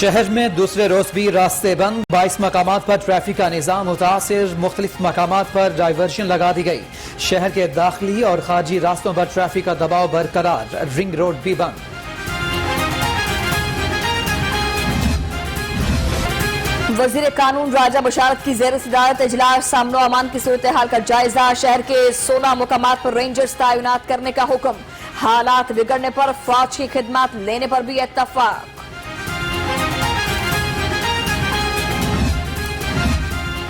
शहर में दूसरे रोज भी रास्ते बंद, 22 मकामात पर ट्रैफिक का निजाम मुतासिर, मुख्तलिफ मकामात पर डाइवर्शन लगा दी गई। शहर के दाखिली और खारजी रास्तों पर ट्रैफिक का दबाव बरकरार, रिंग रोड भी बंद। वजीर कानून राजा बशारत की जेर सदारत इजलास, सामनो अमान की सूरत हाल का जायजा, शहर के 16 मुकामात पर रेंजर्स तैनात करने का हुक्म, हालात बिगड़ने पर फौज की खिदमत लेने पर भी इत्तफाक।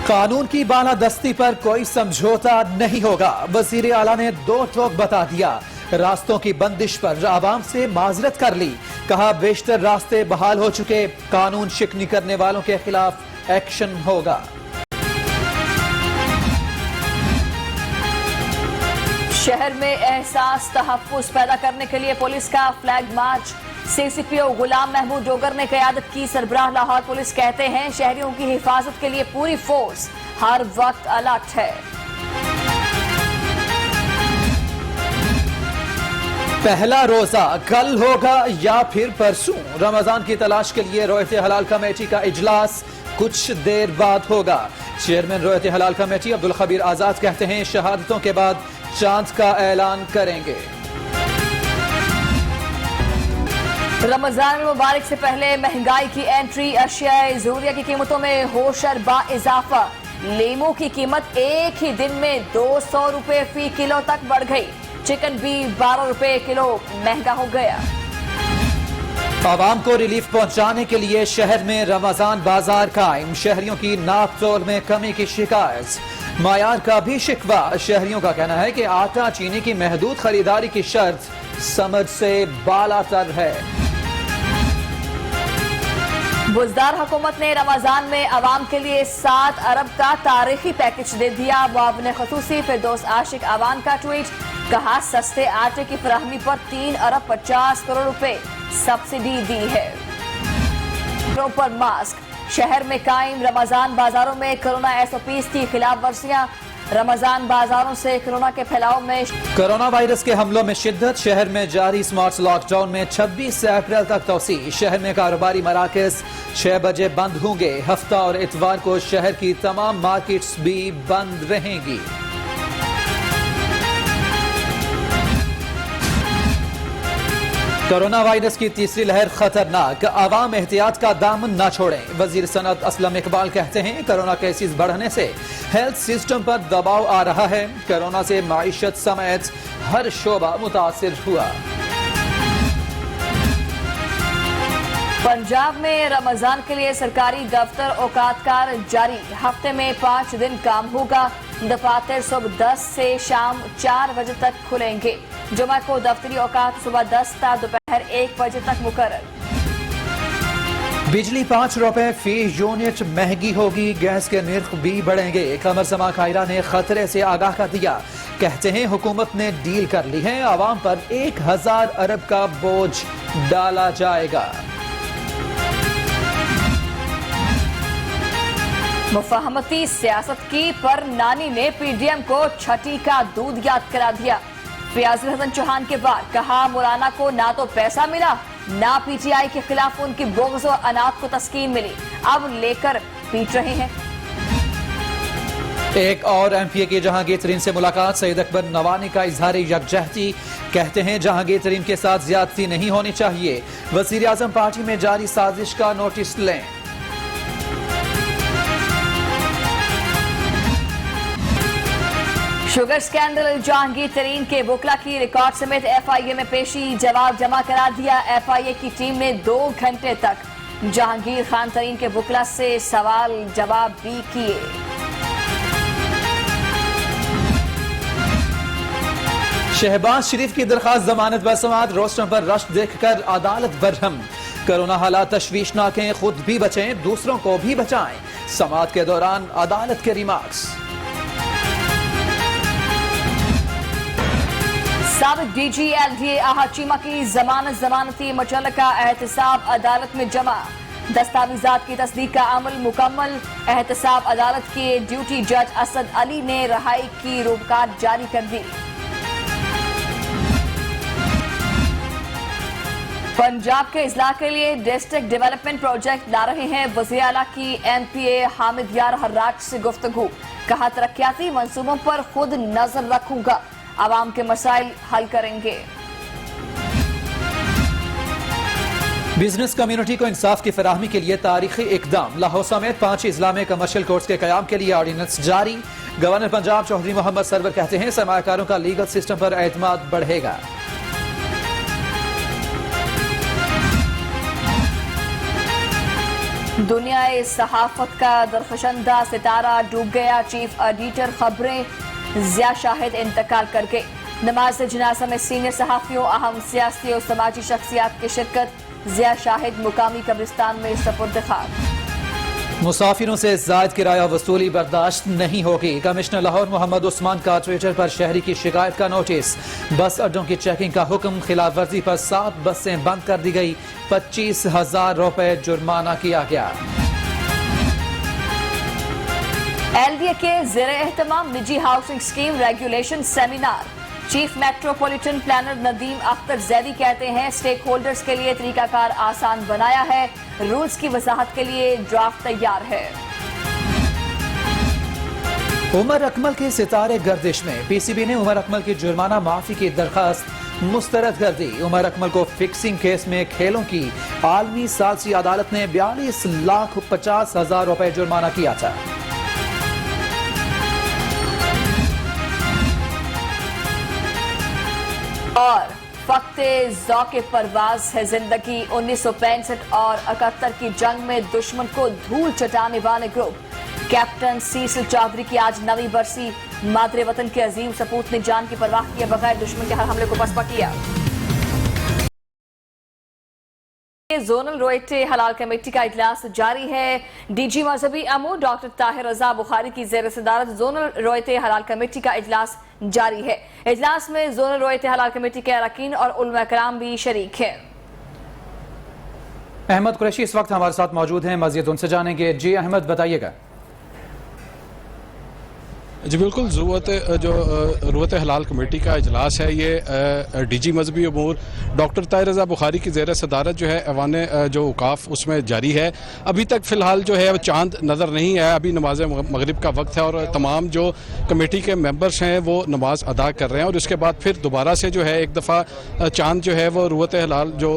कानून की बालादस्ती पर कोई समझौता नहीं होगा, वजीर आला ने दो टोक बता दिया। रास्तों की बंदिश पर आवाम से माजरत कर ली, कहा बेशतर रास्ते बहाल हो चुके, कानून शिकनी करने वालों के खिलाफ एक्शन होगा। शहर में एहसास तहफ्फुज़ पैदा करने के लिए पुलिस का फ्लैग मार्च, सीसीपीओ गुलाम महमूद डोगर ने क़यादत की। सरबराह लाहौर पुलिस कहते हैं शहरियों की हिफाजत के लिए पूरी फोर्स हर वक्त अलर्ट है। पहला रोजा कल होगा या फिर परसों, रमजान की तलाश के लिए रोयत हलाल कमेटी का इजलास कुछ देर बाद होगा। चेयरमैन रोयत हलाल कमेटी अब्दुल खबीर आजाद कहते हैं शहादतों के बाद चांद का ऐलान करेंगे। रमजान मुबारक से पहले महंगाई की एंट्री, अशियाए ज़रूरिया की कीमतों में होशर बा इजाफा। लीमू की कीमत एक ही दिन में 200 रुपए फी किलो तक बढ़ गई। चिकन भी 12 रुपए किलो महंगा हो गया। आवाम को रिलीफ पहुंचाने के लिए शहर में रमजान बाजार कायम, शहरियों की नाप तोल में कमी की शिकायत, मायार का भी शिकवा। शहरियों का कहना है कि आटा चीनी की महदूद खरीदारी की शर्त समझ से बालातर है। बुजदार हुकूमत ने रमजान में अवाम के लिए 7 अरब का तारीखी पैकेज दे दिया। मुआविन खसूसी फिरदौस आशिक अवान का ट्वीट, कहा सस्ते आटे की फराहमी पर 3 अरब 50 करोड़ रुपए सब्सिडी दी है। पर मास्क, शहर में कायम रमजान बाजारों में कोरोना SOPs की खिलाफ वर्जियां, रमजान बाजारों से कोरोना के फैलाव में। कोरोना वायरस के हमलों में शिद्दत, शहर में जारी स्मार्ट लॉकडाउन में 26 अप्रैल तक तौसी। शहर में कारोबारी मराकज 6 बजे बंद होंगे। हफ्ता और इतवार को शहर की तमाम मार्केट्स भी बंद रहेंगी। कोरोना वायरस की तीसरी लहर खतरनाक, आवाम एहतियात का दामन न छोड़ें। वजीर सनत असलम इकबाल कहते हैं कोरोना केसेस बढ़ने से हेल्थ सिस्टम पर दबाव आ रहा है। कोरोना से माइशत समेत हर शोबा मुतासिर हुआ। पंजाब में रमजान के लिए सरकारी दफ्तर औकातकार जारी, हफ्ते में 5 दिन काम होगा। दफातर सुबह 10 से शाम 4 बजे तक खुलेंगे। जुमा को दफ्तरी औकात सुबह 10 था दोपहर 1 बजे तक मुकर्रर। बिजली 5 रुपए फी यूनिट महंगी होगी, गैस के निर्ख भी बढ़ेंगे। कमर समा कायरा ने खतरे से आगाह कर दिया, कहते हैं हुकूमत ने डील कर ली है, आवाम पर 1000 अरब का बोझ डाला जाएगा। मुफाहमती सियासत की पर नानी ने PDM को छठी का दूध याद करा दिया। फयाजुल हसन चौहान के बाद कहा मौलाना को ना तो पैसा मिला ना PTI के खिलाफ उनकी बोगज़ और अनाथ को तस्कीन मिली, अब लेकर पीट रहे हैं। एक और MPA की जहांगीर तरीन से मुलाकात, सईद अकबर नवानी का इजहार यकजहती, कहते हैं जहांगीर तरीन के साथ ज्यादती नहीं होनी चाहिए। वजीर आजम पार्टी में जारी साजिश का नोटिस लें। शुगर स्कैंडल, जहांगीर तरीन के वकला की रिकॉर्ड समेत FIA में पेशी, जवाब जमा करा दिया। FIA की टीम ने 2 घंटे तक जहांगीर खान तरीन के वकला से सवाल जवाब भी किए। शहबाज शरीफ की दरखास्त जमानत बसमात, रोस्टर पर रश देखकर अदालत बरहम। कोरोना हालात तशवीशनाक हैं, खुद भी बचें दूसरों को भी बचाएं। समात के दौरान अदालत के रिमार्क्स। साबिक DG LDA आहा चीमा की जमानती मुतल्लिका एहतसाब अदालत में जमा, दस्तावेजात की तस्दीक का अमल मुकम्मल। एहतसाब अदालत के ड्यूटी जज असद अली ने रहाई की रूपकार जारी कर दी। पंजाब के इजला के लिए डिस्ट्रिक्ट डेवलपमेंट प्रोजेक्ट ला रहे हैं वज़ीर आला की MPA हामिद यार हर्राज से गुफ्तगू। कहा तरक्याती मंसूबों पर खुद नजर रखूंगा, आवाम के मसाइल हल करेंगे। बिजनेस कम्युनिटी को इंसाफ की फराहमी के लिए तारीखी इकदाम। लाहौर समेत 5 इजला में कमर्शियल कोर्ट्स के कयाम के लिए ऑर्डिनेंस जारी। गवर्नर पंजाब चौधरी मोहम्मद सरवर कहते हैं सरमायाकारों का लीगल सिस्टम पर एतमाद बढ़ेगा। दुनिया सहाफत का दरफशंदा सितारा डूब गया। चीफ एडिटर खबरें जिया शाहिद इंतकाल कर गए। नमाज जनाजा में सीनियर सहाफियों, अहम सियासी और समाजी शख्सियात की शिरकत। जिया शाहिद मुकामी कब्रिस्तान में सपुर्द खाक। मुसाफिरों से जायद किराया वसूली बर्दाश्त नहीं होगी। कमिश्नर लाहौर मोहम्मद उस्मान का ट्विटर पर शहरी की शिकायत का नोटिस। बस अड्डों की चेकिंग का हुक्म, खिलाफ वर्जी पर 7 बसें बंद कर दी गई। 25,000 रुपए जुर्माना किया गया। LDA के ज़ेरे एहतमाम निजी housing scheme regulation seminar. Chief metropolitan planner Nadeem Akhtar Zaidi कहते हैं स्टेक होल्डर्स के लिए तरीकाकार आसान बनाया है, रूल्स की वजाहत के लिए ड्राफ्ट तैयार है। उमर अकमल के सितारे गर्दिश में PCB ने उमर अकमल की जुर्माना माफी की दरखास्त मुस्तरद कर दी। उमर अकमल को फिक्सिंग केस में खेलों की आलमी सालसी अदालत ने 42,50,000 रुपए जुर्माना किया था। और वक्ते ज़ौक़े परवाज है जिंदगी। 1965 और 71 की जंग में दुश्मन को धूल चटाने वाले ग्रुप। कैप्टन सीसिल चौधरी की आज 9वीं बरसी। मादरे वतन के अजीम सपूत ने जान की परवाह किए बगैर दुश्मन के हर हमले को पसपा किया। जोनल रोयटे हलाल कमेटी का इजलास जारी है। DG मजहबी अमूर डॉक्टर ताहिर रजा बुखारी की ज़ेर सदारत जोनल रोयटे हलाल कमेटी का इजलास जारी है। इजलास में जोनल रोयटे हलाल कमेटी के अरकान और उलमा कराम भी शरीक है। अहमद कुरैशी इस वक्त हमारे साथ मौजूद हैं, मज़ीद उनसे जानेंगे। जी अहमद, बताइएगा। जी बिल्कुल, ज़रूरत हलाल कमेटी का इजलास है। ये DG मजहबी अमूर डॉक्टर ताहिर रज़ा बुखारी की ज़ेर सदारत जो है ऐवान जो औकाफ उसमें जारी है। अभी तक फ़िलहाल जो है चांद नज़र नहीं है। अभी नमाज मगरिब का वक्त है और तमाम जो कमेटी के मेंबर्स हैं वो नमाज अदा कर रहे हैं और उसके बाद फिर दोबारा से जो है एक दफ़ा चांद जो है वो ज़रूरत हलाल जो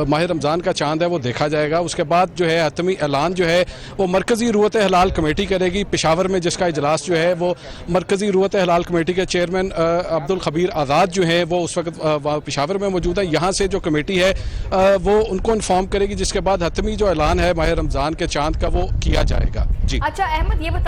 माह रमज़ान का चांद है वो देखा जाएगा। उसके बाद जो है हतमी ऐलान जो है वो मरकज़ी ज़रूरत हलाल कमेटी करेगी। पेशावर में जिसका इजलास जो है वो मरकज़ी ज़रूरत हलाल कमेटी के चेयरमैन अब्दुल खबीर आज़ाद जो है वो उस वक्त पेशावर में मौजूद है। यहाँ से जो कमेटी है वो उनको इन्फॉर्म करेगी, जिसके बाद हतमी जो ऐलान है माह रमज़ान के चांद का वो किया जाएगा। जी अच्छा अहमद, ये